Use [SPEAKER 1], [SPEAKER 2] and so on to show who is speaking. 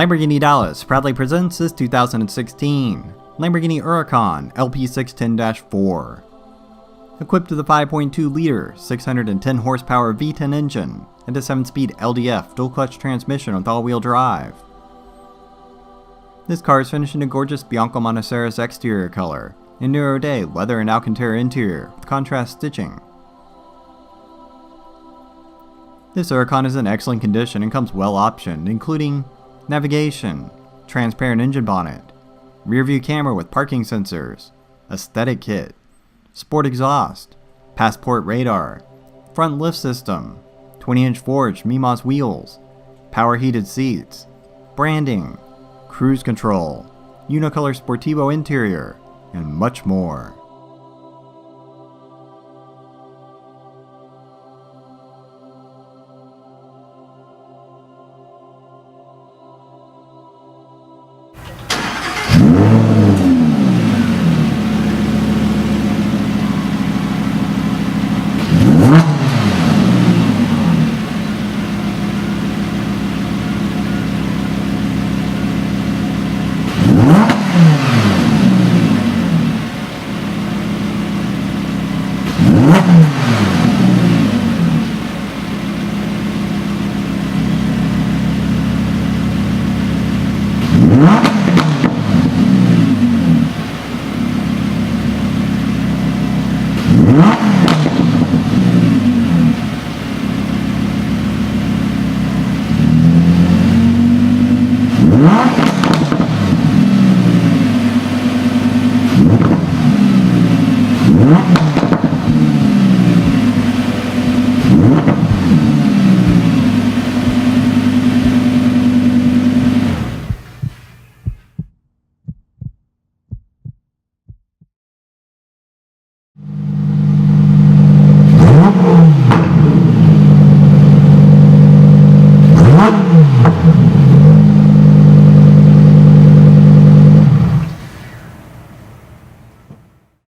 [SPEAKER 1] Lamborghini Dallas proudly presents this 2016 Lamborghini Huracan LP610-4. Equipped with a 5.2-liter, 610 horsepower V10 engine and a 7-speed LDF dual-clutch transmission with all-wheel drive. This car is finished in a gorgeous Bianco Monocerus exterior color and Nero Ade leather and Alcantara interior with contrast stitching. This Huracan is in excellent condition and comes well optioned, including navigation, transparent engine bonnet, rear view camera with parking sensors, aesthetic kit, sport exhaust, passport radar, front lift system, 20-inch forged Mimas wheels, power heated seats, branding, cruise control, Unicolor Sportivo interior, and much more.
[SPEAKER 2] What?